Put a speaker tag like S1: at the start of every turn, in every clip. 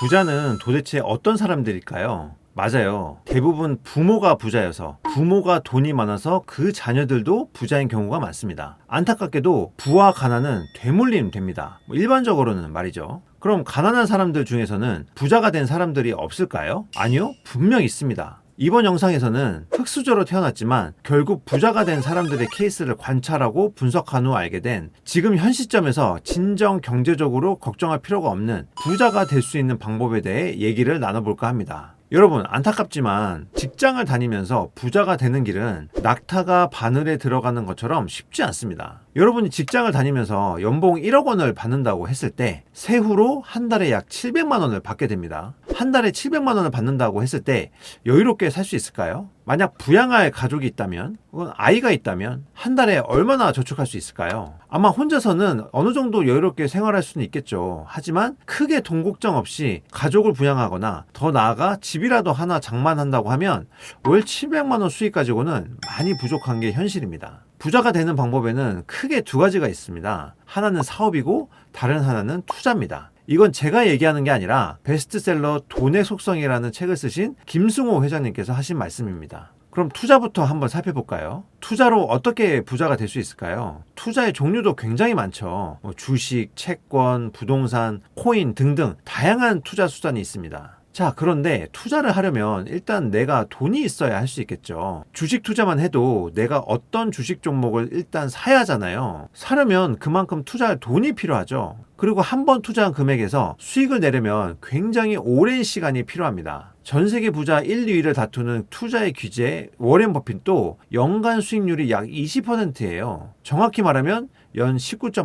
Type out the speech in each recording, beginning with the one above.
S1: 부자는 도대체 어떤 사람들일까요? 맞아요. 대부분 부모가 부자여서 부모가 돈이 많아서 그 자녀들도 부자인 경우가 많습니다. 안타깝게도 부와 가난은 되물림 됩니다. 일반적으로는 말이죠. 그럼 가난한 사람들 중에서는 부자가 된 사람들이 없을까요? 아니요, 분명 있습니다. 이번 영상에서는 흙수저로 태어났지만 결국 부자가 된 사람들의 케이스를 관찰하고 분석한 후 알게 된 지금 현 시점에서 진정 경제적으로 걱정할 필요가 없는 부자가 될 수 있는 방법에 대해 얘기를 나눠볼까 합니다. 여러분, 안타깝지만 직장을 다니면서 부자가 되는 길은 낙타가 바늘에 들어가는 것처럼 쉽지 않습니다. 여러분이 직장을 다니면서 연봉 1억 원을 받는다고 했을 때 세후로 한 달에 약 700만 원을 받게 됩니다. 한 달에 700만 원을 받는다고 했을 때 여유롭게 살 수 있을까요? 만약 부양할 가족이 있다면, 혹은 아이가 있다면 한 달에 얼마나 저축할 수 있을까요? 아마 혼자서는 어느 정도 여유롭게 생활할 수는 있겠죠. 하지만 크게 돈 걱정 없이 가족을 부양하거나 더 나아가 집이라도 하나 장만한다고 하면 월 700만 원 수익 가지고는 많이 부족한 게 현실입니다. 부자가 되는 방법에는 크게 두 가지가 있습니다. 하나는 사업이고 다른 하나는 투자입니다. 이건 제가 얘기하는 게 아니라 베스트셀러 돈의 속성이라는 책을 쓰신 김승호 회장님께서 하신 말씀입니다. 그럼 투자부터 한번 살펴볼까요? 투자로 어떻게 부자가 될 수 있을까요? 투자의 종류도 굉장히 많죠. 주식, 채권, 부동산, 코인 등등 다양한 투자 수단이 있습니다. 자, 그런데 투자를 하려면 일단 내가 돈이 있어야 할 수 있겠죠. 주식 투자만 해도 내가 어떤 주식 종목을 일단 사야 하잖아요. 사려면 그만큼 투자할 돈이 필요하죠. 그리고 한 번 투자한 금액에서 수익을 내려면 굉장히 오랜 시간이 필요합니다. 전 세계 부자 1, 2위를 다투는 투자의 귀재 워렌 버핏도 연간 수익률이 약 20%예요. 정확히 말하면 연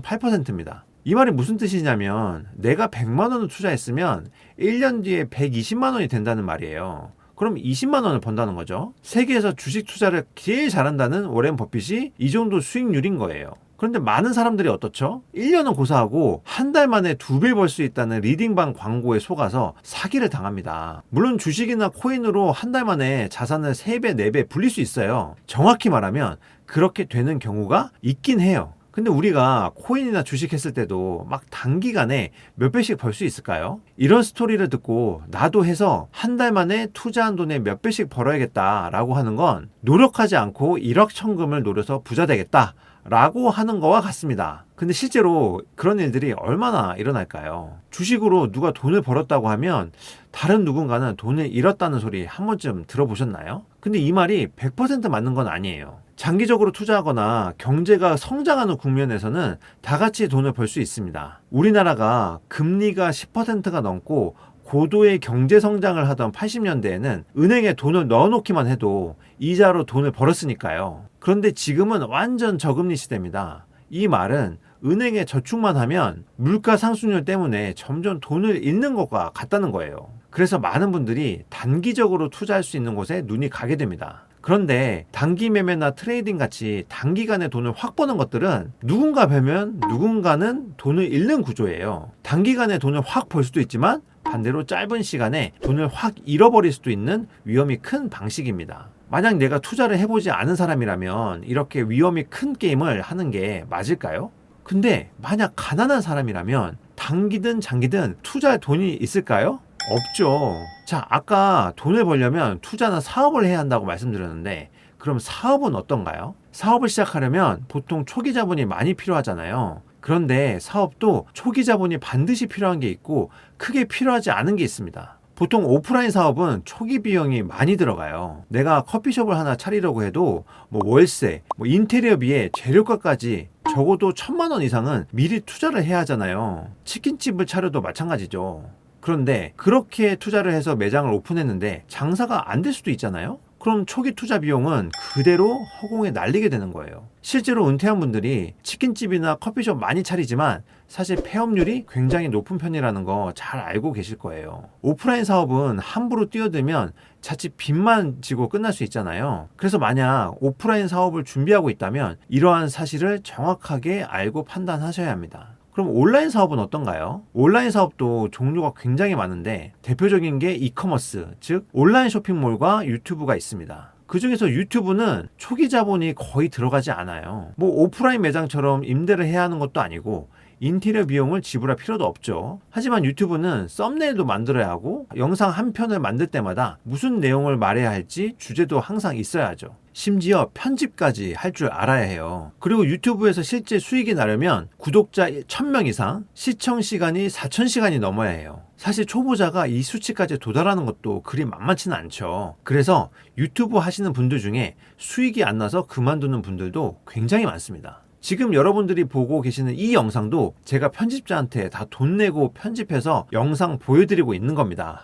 S1: 19.8%입니다. 이 말이 무슨 뜻이냐면 내가 100만 원을 투자했으면 1년 뒤에 120만 원이 된다는 말이에요. 그럼 20만 원을 번다는 거죠. 세계에서 주식 투자를 제일 잘한다는 워렌 버핏이 이 정도 수익률인 거예요. 그런데 많은 사람들이 어떻죠? 1년은 고사하고 한 달 만에 2배 벌 수 있다는 리딩방 광고에 속아서 사기를 당합니다. 물론 주식이나 코인으로 한 달 만에 자산을 3배, 4배 불릴 수 있어요. 정확히 말하면 그렇게 되는 경우가 있긴 해요. 근데 우리가 코인이나 주식 했을 때도 막 단기간에 몇 배씩 벌 수 있을까요? 이런 스토리를 듣고 나도 해서 한 달 만에 투자한 돈에 몇 배씩 벌어야겠다라고 하는 건 노력하지 않고 일확천금을 노려서 부자 되겠다 라고 하는 거와 같습니다. 근데 실제로 그런 일들이 얼마나 일어날까요? 주식으로 누가 돈을 벌었다고 하면 다른 누군가는 돈을 잃었다는 소리 한 번쯤 들어보셨나요? 근데 이 말이 100% 맞는 건 아니에요. 장기적으로 투자하거나 경제가 성장하는 국면에서는 다 같이 돈을 벌 수 있습니다. 우리나라가 금리가 10%가 넘고 고도의 경제 성장을 하던 80년대에는 은행에 돈을 넣어놓기만 해도 이자로 돈을 벌었으니까요. 그런데 지금은 완전 저금리 시대입니다. 이 말은 은행에 저축만 하면 물가 상승률 때문에 점점 돈을 잃는 것과 같다는 거예요. 그래서 많은 분들이 단기적으로 투자할 수 있는 곳에 눈이 가게 됩니다. 그런데 단기 매매나 트레이딩 같이 단기간에 돈을 확 버는 것들은 누군가 벌면 누군가는 돈을 잃는 구조예요. 단기간에 돈을 확 벌 수도 있지만 반대로 짧은 시간에 돈을 확 잃어버릴 수도 있는 위험이 큰 방식입니다. 만약 내가 투자를 해보지 않은 사람이라면 이렇게 위험이 큰 게임을 하는 게 맞을까요? 근데 만약 가난한 사람이라면 단기든 장기든 투자할 돈이 있을까요? 없죠. 자, 아까 돈을 벌려면 투자나 사업을 해야 한다고 말씀드렸는데 그럼 사업은 어떤가요? 사업을 시작하려면 보통 초기 자본이 많이 필요하잖아요. 그런데 사업도 초기 자본이 반드시 필요한 게 있고 크게 필요하지 않은 게 있습니다. 보통 오프라인 사업은 초기 비용이 많이 들어가요. 내가 커피숍을 하나 차리려고 해도 월세, 인테리어비에 재료값까지 적어도 1,000만 원 이상은 미리 투자를 해야 하잖아요. 치킨집을 차려도 마찬가지죠. 그런데 그렇게 투자를 해서 매장을 오픈했는데 장사가 안 될 수도 있잖아요. 그럼 초기 투자 비용은 그대로 허공에 날리게 되는 거예요. 실제로 은퇴한 분들이 치킨집이나 커피숍 많이 차리지만 사실 폐업률이 굉장히 높은 편이라는 거 잘 알고 계실 거예요. 오프라인 사업은 함부로 뛰어들면 자칫 빚만 지고 끝날 수 있잖아요. 그래서 만약 오프라인 사업을 준비하고 있다면 이러한 사실을 정확하게 알고 판단하셔야 합니다. 그럼 온라인 사업은 어떤가요? 온라인 사업도 종류가 굉장히 많은데 대표적인 게 이커머스, 즉 온라인 쇼핑몰과 유튜브가 있습니다. 그 중에서 유튜브는 초기 자본이 거의 들어가지 않아요. 오프라인 매장처럼 임대를 해야 하는 것도 아니고 인테리어 비용을 지불할 필요도 없죠. 하지만 유튜브는 썸네일도 만들어야 하고 영상 한 편을 만들 때마다 무슨 내용을 말해야 할지 주제도 항상 있어야 하죠. 심지어 편집까지 할 줄 알아야 해요. 그리고 유튜브에서 실제 수익이 나려면 구독자 1000명 이상, 시청 시간이 4000시간이 넘어야 해요. 사실 초보자가 이 수치까지 도달하는 것도 그리 만만치는 않죠. 그래서 유튜브 하시는 분들 중에 수익이 안 나서 그만두는 분들도 굉장히 많습니다. 지금 여러분들이 보고 계시는 이 영상도 제가 편집자한테 다 돈 내고 편집해서 영상 보여드리고 있는 겁니다.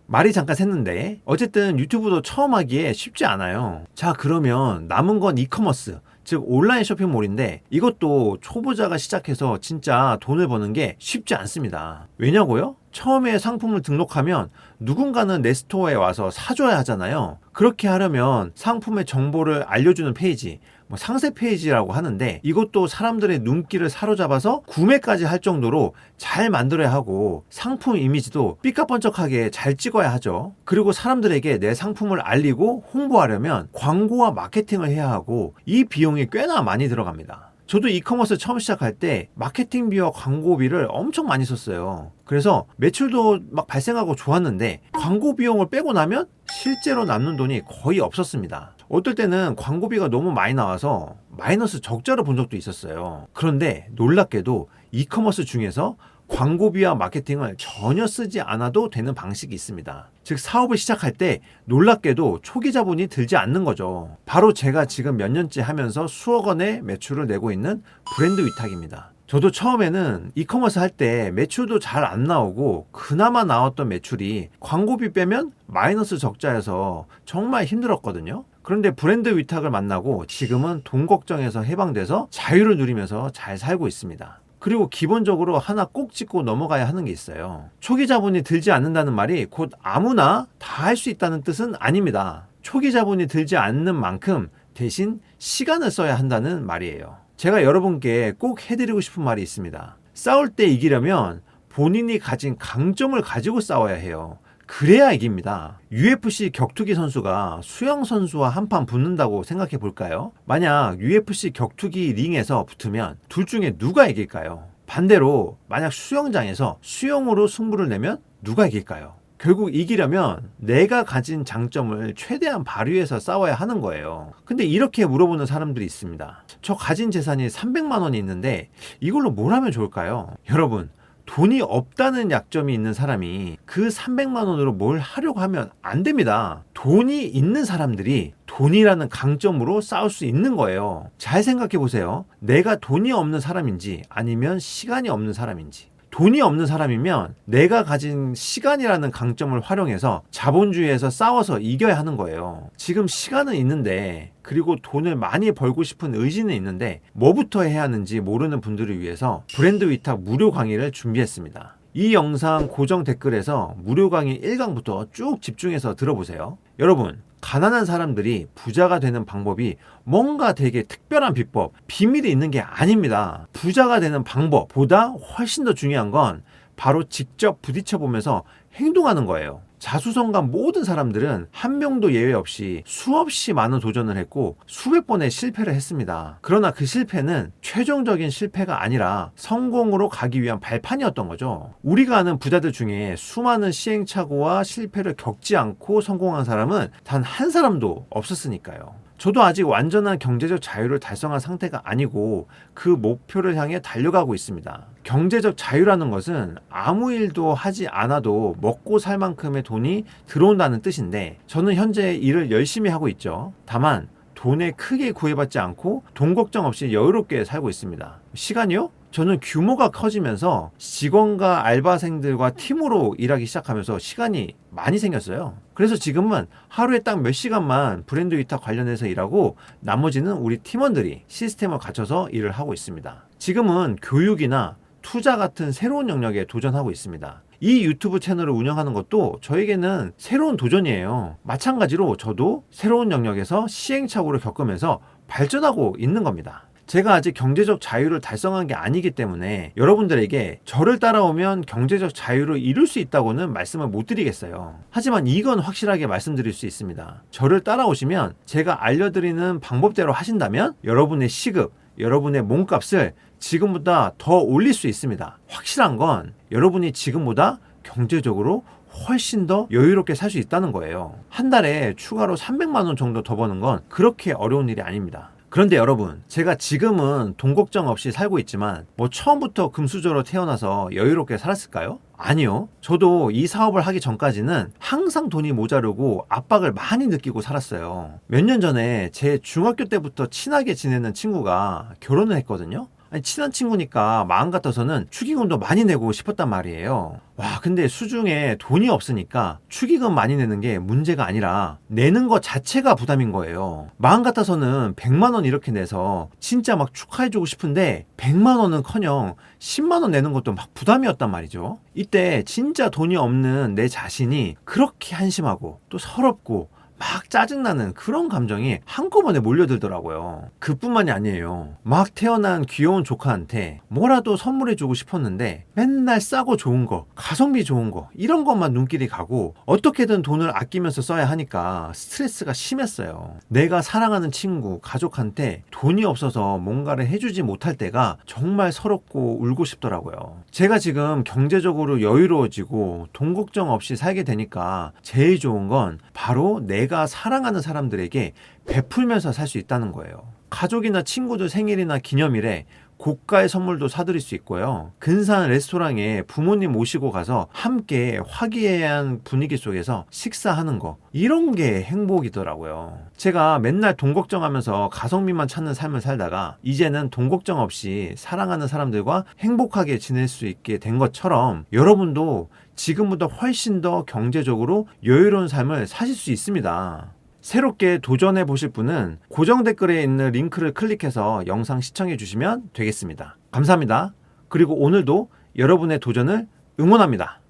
S1: 말이 잠깐 샜는데 어쨌든 유튜브도 처음 하기에 쉽지 않아요. 자, 그러면 남은 건 이커머스, 즉 온라인 쇼핑몰인데 이것도 초보자가 시작해서 진짜 돈을 버는 게 쉽지 않습니다. 왜냐고요? 처음에 상품을 등록하면 누군가는 내 스토어에 와서 사줘야 하잖아요. 그렇게 하려면 상품의 정보를 알려주는 페이지, 상세 페이지라고 하는데 이것도 사람들의 눈길을 사로잡아서 구매까지 할 정도로 잘 만들어야 하고 상품 이미지도 삐까번쩍하게 잘 찍어야 하죠. 그리고 사람들에게 내 상품을 알리고 홍보하려면 광고와 마케팅을 해야 하고 이 비용이 꽤나 많이 들어갑니다. 저도 이커머스 처음 시작할 때 마케팅비와 광고비를 엄청 많이 썼어요. 그래서 매출도 막 발생하고 좋았는데 광고 비용을 빼고 나면 실제로 남는 돈이 거의 없었습니다. 어떨 때는 광고비가 너무 많이 나와서 마이너스 적자로 본 적도 있었어요. 그런데 놀랍게도 이커머스 중에서 광고비와 마케팅을 전혀 쓰지 않아도 되는 방식이 있습니다. 즉 사업을 시작할 때 놀랍게도 초기 자본이 들지 않는 거죠. 바로 제가 지금 몇 년째 하면서 수억 원의 매출을 내고 있는 브랜드 위탁입니다. 저도 처음에는 이커머스 할 때 매출도 잘 안 나오고 그나마 나왔던 매출이 광고비 빼면 마이너스 적자여서 정말 힘들었거든요. 그런데 브랜드 위탁을 만나고 지금은 돈 걱정에서 해방돼서 자유를 누리면서 잘 살고 있습니다. 그리고 기본적으로 하나 꼭 짚고 넘어가야 하는 게 있어요. 초기 자본이 들지 않는다는 말이 곧 아무나 다 할 수 있다는 뜻은 아닙니다. 초기 자본이 들지 않는 만큼 대신 시간을 써야 한다는 말이에요. 제가 여러분께 꼭 해드리고 싶은 말이 있습니다. 싸울 때 이기려면 본인이 가진 강점을 가지고 싸워야 해요. 그래야 이깁니다. UFC 격투기 선수가 수영 선수와 한판 붙는다고 생각해 볼까요? 만약 UFC 격투기 링에서 붙으면 둘 중에 누가 이길까요? 반대로 만약 수영장에서 수영으로 승부를 내면 누가 이길까요? 결국 이기려면 내가 가진 장점을 최대한 발휘해서 싸워야 하는 거예요. 근데 이렇게 물어보는 사람들이 있습니다. 저 가진 재산이 300만 원이 있는데 이걸로 뭘 하면 좋을까요? 여러분, 돈이 없다는 약점이 있는 사람이 그 300만 원으로 뭘 하려고 하면 안 됩니다. 돈이 있는 사람들이 돈이라는 강점으로 싸울 수 있는 거예요. 잘 생각해 보세요. 내가 돈이 없는 사람인지 아니면 시간이 없는 사람인지. 돈이 없는 사람이면 내가 가진 시간이라는 강점을 활용해서 자본주의에서 싸워서 이겨야 하는 거예요. 지금 시간은 있는데 그리고 돈을 많이 벌고 싶은 의지는 있는데 뭐부터 해야 하는지 모르는 분들을 위해서 브랜드 위탁 무료 강의를 준비했습니다. 이 영상 고정 댓글에서 무료 강의 1강부터 쭉 집중해서 들어보세요. 여러분, 가난한 사람들이 부자가 되는 방법이 뭔가 되게 특별한 비법, 비밀이 있는 게 아닙니다. 부자가 되는 방법보다 훨씬 더 중요한 건 바로 직접 부딪혀 보면서 행동하는 거예요. 자수성가한 모든 사람들은 한 명도 예외 없이 수없이 많은 도전을 했고 수백 번의 실패를 했습니다. 그러나 그 실패는 최종적인 실패가 아니라 성공으로 가기 위한 발판이었던 거죠. 우리가 아는 부자들 중에 수많은 시행착오와 실패를 겪지 않고 성공한 사람은 단 한 사람도 없었으니까요. 저도 아직 완전한 경제적 자유를 달성한 상태가 아니고 그 목표를 향해 달려가고 있습니다. 경제적 자유라는 것은 아무 일도 하지 않아도 먹고 살 만큼의 돈이 들어온다는 뜻인데 저는 현재 일을 열심히 하고 있죠. 다만 돈에 크게 구애받지 않고 돈 걱정 없이 여유롭게 살고 있습니다. 시간이요? 저는 규모가 커지면서 직원과 알바생들과 팀으로 일하기 시작하면서 시간이 많이 생겼어요. 그래서 지금은 하루에 딱 몇 시간만 브랜드 위탁 관련해서 일하고 나머지는 우리 팀원들이 시스템을 갖춰서 일을 하고 있습니다. 지금은 교육이나 투자 같은 새로운 영역에 도전하고 있습니다. 이 유튜브 채널을 운영하는 것도 저에게는 새로운 도전이에요. 마찬가지로 저도 새로운 영역에서 시행착오를 겪으면서 발전하고 있는 겁니다. 제가 아직 경제적 자유를 달성한 게 아니기 때문에 여러분들에게 저를 따라오면 경제적 자유를 이룰 수 있다고는 말씀을 못 드리겠어요. 하지만 이건 확실하게 말씀드릴 수 있습니다. 저를 따라오시면 제가 알려드리는 방법대로 하신다면 여러분의 시급, 여러분의 몸값을 지금보다 더 올릴 수 있습니다. 확실한 건 여러분이 지금보다 경제적으로 훨씬 더 여유롭게 살 수 있다는 거예요. 한 달에 추가로 300만 원 정도 더 버는 건 그렇게 어려운 일이 아닙니다. 그런데 여러분, 제가 지금은 돈 걱정 없이 살고 있지만 뭐 처음부터 금수저로 태어나서 여유롭게 살았을까요? 아니요. 저도 이 사업을 하기 전까지는 항상 돈이 모자르고 압박을 많이 느끼고 살았어요. 몇 년 전에 제 중학교 때부터 친하게 지내는 친구가 결혼을 했거든요. 아니, 친한 친구니까 마음 같아서는 축의금도 많이 내고 싶었단 말이에요. 와, 근데 수중에 돈이 없으니까 축의금 많이 내는 게 문제가 아니라 내는 것 자체가 부담인 거예요. 마음 같아서는 100만 원 이렇게 내서 진짜 막 축하해주고 싶은데 100만 원은커녕 10만 원 내는 것도 막 부담이었단 말이죠. 이때 진짜 돈이 없는 내 자신이 그렇게 한심하고 또 서럽고 막 짜증나는 그런 감정이 한꺼번에 몰려들더라고요. 그뿐만이 아니에요. 막 태어난 귀여운 조카한테 뭐라도 선물해주고 싶었는데 맨날 싸고 좋은 거, 가성비 좋은 거 이런 것만 눈길이 가고 어떻게든 돈을 아끼면서 써야 하니까 스트레스가 심했어요. 내가 사랑하는 친구, 가족한테 돈이 없어서 뭔가를 해주지 못할 때가 정말 서럽고 울고 싶더라고요. 제가 지금 경제적으로 여유로워지고 돈 걱정 없이 살게 되니까 제일 좋은 건 바로 내가 사랑하는 사람들에게 베풀면서 살 수 있다는 거예요. 가족이나 친구들 생일이나 기념일에 고가의 선물도 사드릴 수 있고요. 근사한 레스토랑에 부모님 모시고 가서 함께 화기애애한 분위기 속에서 식사하는 거, 이런 게 행복이더라고요. 제가 맨날 돈 걱정하면서 가성비만 찾는 삶을 살다가 이제는 돈 걱정 없이 사랑하는 사람들과 행복하게 지낼 수 있게 된 것처럼 여러분도 지금보다 훨씬 더 경제적으로 여유로운 삶을 사실 수 있습니다. 새롭게 도전해 보실 분은 고정 댓글에 있는 링크를 클릭해서 영상 시청해 주시면 되겠습니다. 감사합니다. 그리고 오늘도 여러분의 도전을 응원합니다.